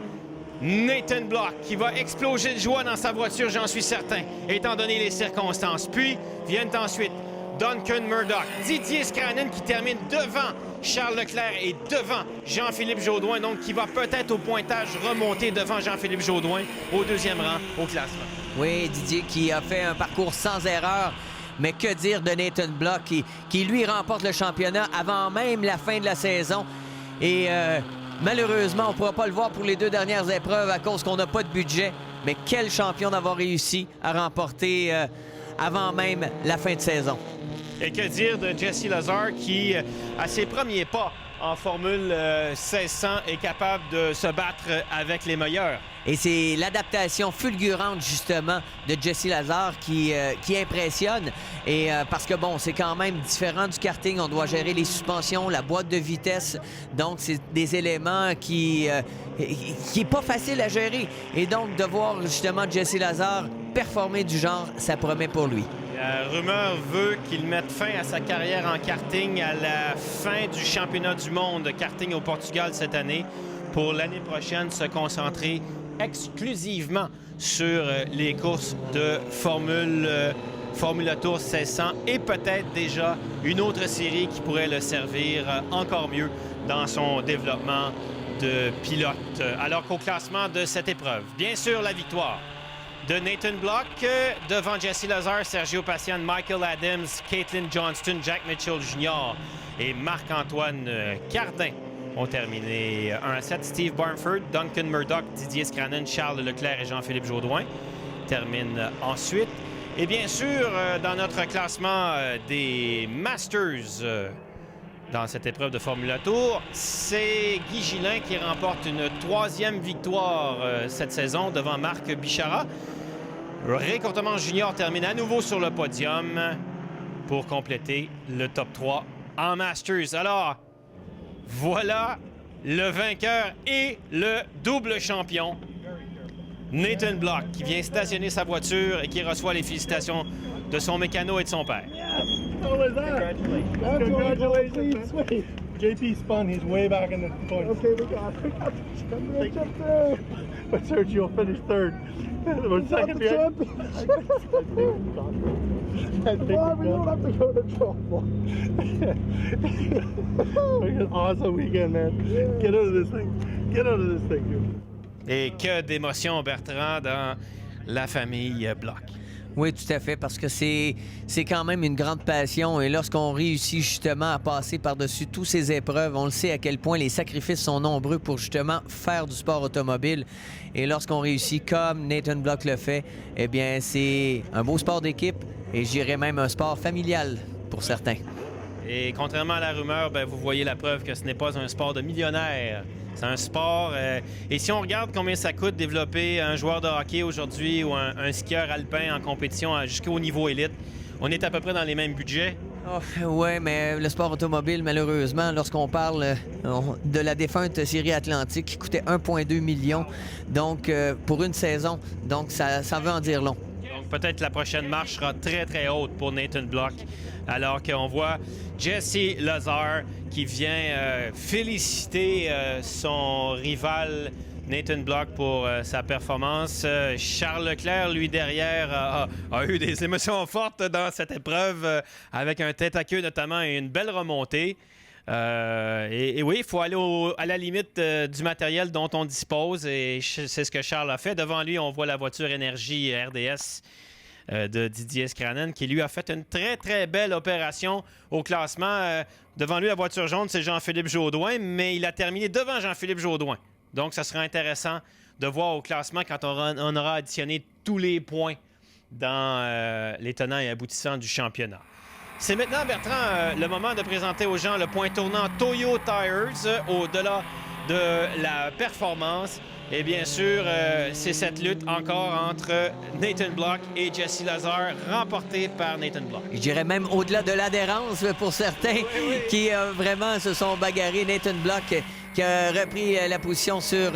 Nathan Block, qui va exploser de joie dans sa voiture, j'en suis certain, étant donné les circonstances. Puis viennent ensuite Duncan Murdoch, Didier Scranen qui termine devant Charles Leclerc et devant Jean-Philippe Jaudoin, donc qui va peut-être au pointage remonter devant Jean-Philippe Jaudoin au deuxième rang au classement. Oui, Didier qui a fait un parcours sans erreur. Mais que dire de Nathan Block qui lui remporte le championnat avant même la fin de la saison. Et malheureusement, on ne pourra pas le voir pour les deux dernières épreuves à cause qu'on n'a pas de budget. Mais quel champion d'avoir réussi à remporter avant même la fin de saison. Et que dire de Jesse Lazare qui, à ses premiers pas en Formule 1600, est capable de se battre avec les meilleurs. Et c'est l'adaptation fulgurante, justement, de Jesse Lazare qui impressionne. Et parce que, bon, c'est quand même différent du karting. On doit gérer les suspensions, la boîte de vitesse. Donc, c'est des éléments qui est pas facile à gérer. Et donc, de voir, justement, Jesse Lazare performer du genre, ça promet pour lui. La rumeur veut qu'il mette fin à sa carrière en karting à la fin du championnat du monde de karting au Portugal cette année, pour l'année prochaine se concentrer exclusivement sur les courses de Formula Tour 1600 et peut-être déjà une autre série qui pourrait le servir encore mieux dans son développement de pilote. Alors qu'au classement de cette épreuve, bien sûr la victoire de Nathan Block devant Jesse Lazare, Sergio Passian, Michael Adams, Caitlin Johnston, Jack Mitchell Jr. et Marc-Antoine Cardin ont terminé 1 à 7. Steve Barnford, Duncan Murdoch, Didier Scranen, Charles Leclerc et Jean-Philippe Jaudoin terminent ensuite. Et bien sûr, dans notre classement des Masters dans cette épreuve de Formula Tour, c'est Guy Gillin qui remporte une troisième victoire cette saison devant Marc Bichara. Ray Courtemanche Jr. termine à nouveau sur le podium pour compléter le top 3 en Masters. Alors, voilà le vainqueur et le double champion, Nathan Block, qui vient stationner sa voiture et qui reçoit les félicitations de son mécano et de son père. How was that? Congratulations. JP spun, he's way back in the point. Okay, we got it. But Sergio finished third. We're second behind. Well, we don't have to go to trouble. An awesome weekend, man. Get out of this thing. Get out of this thing, dude. Et que d'émotions, Bertrand, dans la famille Block. Oui, tout à fait, parce que c'est quand même une grande passion. Et lorsqu'on réussit justement à passer par-dessus toutes ces épreuves, on le sait à quel point les sacrifices sont nombreux pour justement faire du sport automobile. Et lorsqu'on réussit comme Nathan Block le fait, eh bien, c'est un beau sport d'équipe et je dirais même un sport familial pour certains. Et contrairement à la rumeur, ben, vous voyez la preuve que ce n'est pas un sport de millionnaires. C'est un sport... et si on regarde combien ça coûte développer un joueur de hockey aujourd'hui ou un skieur alpin en compétition jusqu'au niveau élite, on est à peu près dans les mêmes budgets. Oh, oui, mais le sport automobile, malheureusement, lorsqu'on parle de la défunte série Atlantique qui coûtait 1,2 million donc, pour une saison, donc ça veut en dire long. Donc peut-être la prochaine marche sera très, très haute pour Nathan Block, alors qu'on voit Jesse Lazare qui vient féliciter son rival Nathan Block pour sa performance. Charles Leclerc, lui, derrière, a eu des émotions fortes dans cette épreuve, avec un tête à queue notamment et une belle remontée. Et oui, il faut aller à la limite du matériel dont on dispose, et c'est ce que Charles a fait. Devant lui, on voit la voiture énergie RDS de Didier Scranen, qui lui a fait une très, très belle opération au classement. Devant lui, la voiture jaune, c'est Jean-Philippe Jodoin, mais il a terminé devant Jean-Philippe Jodoin. Donc, ça sera intéressant de voir au classement quand on aura additionné tous les points dans les tenants et aboutissants du championnat. C'est maintenant, Bertrand, le moment de présenter aux gens le point tournant Toyo Tires, au-delà de la performance. Et bien sûr, c'est cette lutte encore entre Nathan Block et Jesse Lazare, remportée par Nathan Block. Je dirais même au-delà de l'adhérence pour certains qui vraiment se sont bagarrés. Nathan Block qui a repris la position sur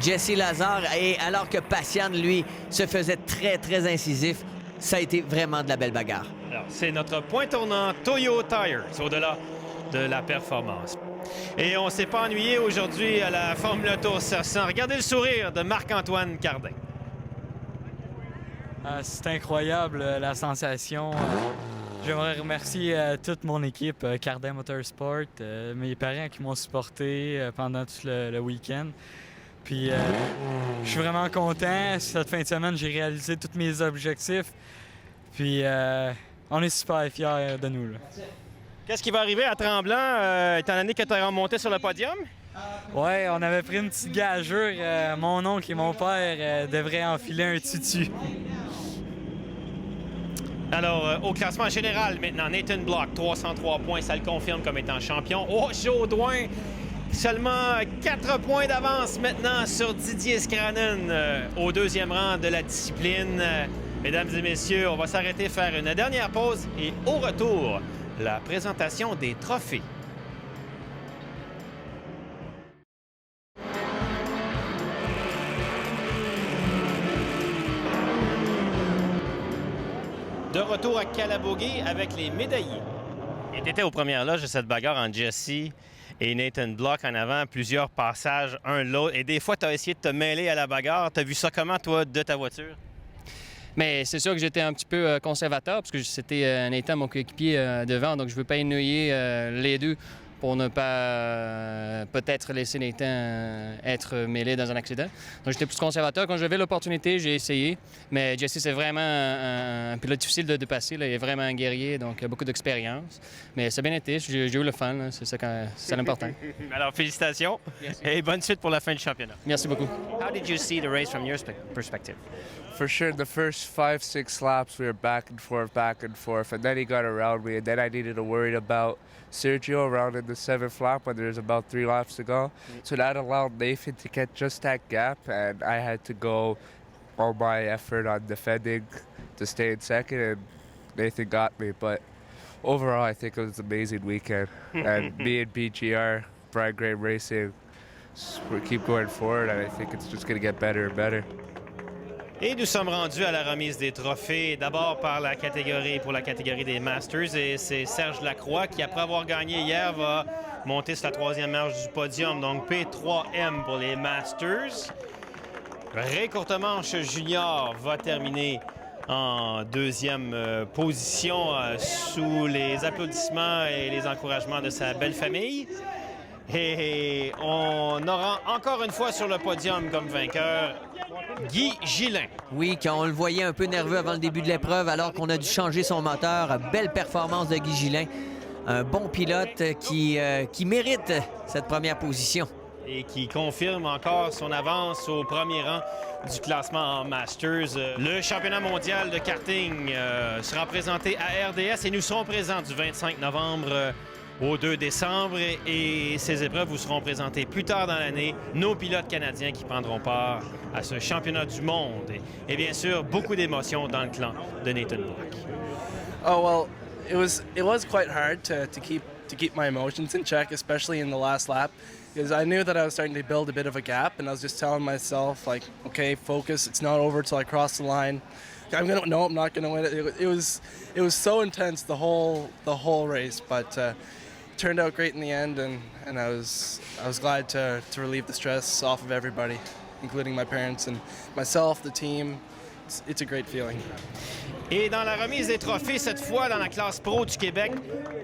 Jesse Lazare, et alors que Passian, lui, se faisait très, très incisif. Ça a été vraiment de la belle bagarre. Alors, c'est notre point tournant Toyo Tires, au-delà de la performance. Et on ne s'est pas ennuyé aujourd'hui à la Formule Tour 700. Regardez le sourire de Marc-Antoine Cardin. C'est incroyable, la sensation. J'aimerais remercier toute mon équipe, Cardin Motorsport, mes parents qui m'ont supporté pendant tout le week-end. Puis, je suis vraiment content. Cette fin de semaine, j'ai réalisé tous mes objectifs. Puis, on est super fiers de nous, là. Qu'est-ce qui va arriver à Tremblant, étant donné que tu as remonté sur le podium? Oui, on avait pris une petite gageure. Mon oncle et mon père devraient enfiler un tutu. Alors, au classement général, maintenant, Nathan Block, 303 points, ça le confirme comme étant champion. Oh, Jodoin, seulement 4 points d'avance maintenant sur Didier Scranen, au deuxième rang de la discipline. Mesdames et messieurs, on va s'arrêter faire une dernière pause et au retour, la présentation des trophées. De retour à Calabogué avec les médaillés. Et t'étais aux premières loges de cette bagarre entre Jesse et Nathan Block en avant, plusieurs passages, un l'autre. Et des fois, tu as essayé de te mêler à la bagarre. Tu as vu ça comment, toi, de ta voiture? Mais c'est sûr que j'étais un petit peu conservateur parce que c'était Nathan, mon coéquipier, devant. Donc, je ne veux pas ennuyer les deux pour ne pas peut-être laisser Nathan être mêlé dans un accident. Donc, j'étais plus conservateur. Quand j'avais l'opportunité, j'ai essayé. Mais Jesse, c'est vraiment un pilote difficile de passer. Là. Il est vraiment un guerrier, donc il a beaucoup d'expérience. Mais ça a bien été. J'ai eu le fun. C'est ça c'est l'important. Alors, félicitations. Et bonne suite pour la fin du championnat. Merci beaucoup. How did you see the race from your perspective? For sure, the first 5-6 laps, we were back and forth, and then he got around me, and then I needed to worry about Sergio around in the 7th lap when there's about 3 laps to go. So that allowed Nathan to get just that gap, and I had to go all my effort on defending to stay in second, and Nathan got me. But overall, I think it was an amazing weekend, and me and BGR, Brian Gray Racing, we keep going forward, and I think it's just going to get better and better. Et nous sommes rendus à la remise des trophées, d'abord pour la catégorie des Masters. Et c'est Serge Lacroix qui, après avoir gagné hier, va monter sur la 3e marche du podium. Donc P3M pour les Masters. Ray Courtemanche Junior va terminer en 2e position sous les applaudissements et les encouragements de sa belle famille. Et on aura encore une fois sur le podium comme vainqueur Guy Gillin. Oui, qu'on le voyait un peu nerveux avant le début de l'épreuve, alors qu'on a dû changer son moteur. Belle performance de Guy Gillin. Un bon pilote qui mérite cette première position. Et qui confirme encore son avance au premier rang du classement en Masters. Le championnat mondial de karting sera présenté à RDS et nous serons présents du 25 novembre au 2 décembre. Et ces épreuves vous seront présentées plus tard dans l'année. Nos pilotes canadiens qui prendront part à ce championnat du monde. Et bien sûr, beaucoup d'émotions dans le clan de Nathan Block. Oh, well, it was quite hard to keep my emotions in check, especially in the last lap. Because I knew that I was starting to build a bit of a gap, and I was just telling myself, like, okay, focus. It's not over till I cross the line. I'm not gonna win it. It was so intense the whole race, but it turned out great in the end, and I was glad to relieve the stress off of everybody, including my parents and myself, the team. It's a great feeling. Et dans la remise des trophées, cette fois dans la classe pro du Québec,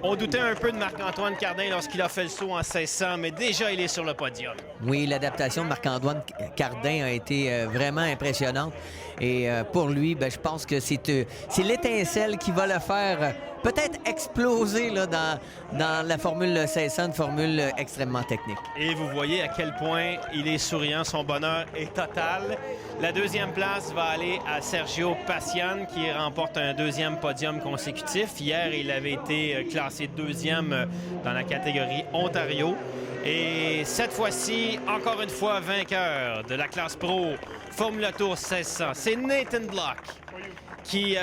on doutait un peu de Marc-Antoine Cardin lorsqu'il a fait le saut en 1600, mais déjà il est sur le podium. Oui, l'adaptation de Marc-Antoine Cardin a été vraiment impressionnante. Et pour lui, je pense que c'est l'étincelle qui va le faire peut-être exploser là, dans la Formule 1600, une formule extrêmement technique. Et vous voyez à quel point il est souriant, son bonheur est total. La deuxième place va aller à Sergio Passian qui remporte un deuxième podium consécutif. Hier, il avait été classé deuxième dans la catégorie Ontario. Et cette fois-ci, encore une fois, vainqueur de la classe pro Formula Tour 1600. C'est Nathan Block qui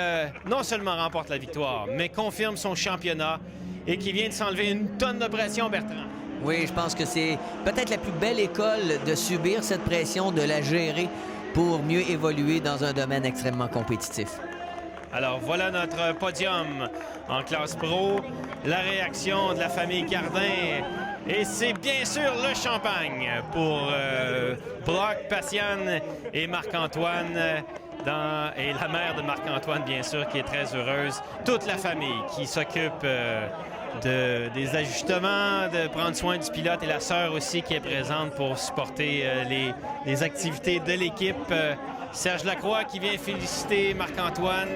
non seulement remporte la victoire, mais confirme son championnat et qui vient de s'enlever une tonne de pression, Bertrand. Oui, je pense que c'est peut-être la plus belle école de subir cette pression, de la gérer pour mieux évoluer dans un domaine extrêmement compétitif. Alors voilà notre podium en classe pro. La réaction de la famille Cardin. Et c'est bien sûr le champagne pour Block, Passian et Marc-Antoine. Et la mère de Marc-Antoine, bien sûr, qui est très heureuse. Toute la famille qui s'occupe des ajustements, de prendre soin du pilote. Et la sœur aussi qui est présente pour supporter les activités de l'équipe. Serge Lacroix qui vient féliciter Marc-Antoine.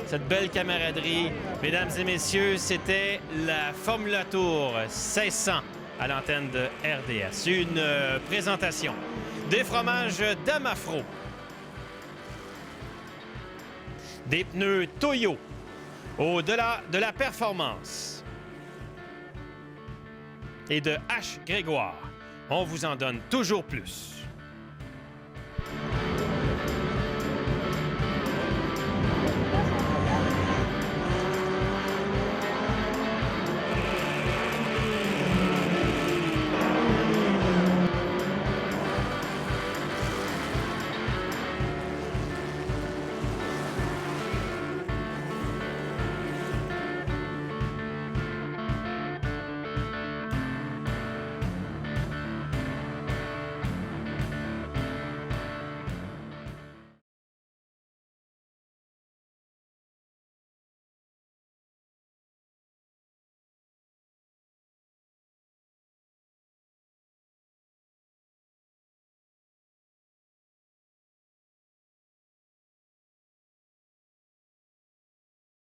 Cette belle camaraderie. Mesdames et messieurs, c'était la Formula Tour 1600 à l'antenne de RDS. Une présentation des fromages Damafro, des pneus Toyo, au-delà de la performance, et de H. Grégoire. On vous en donne toujours plus.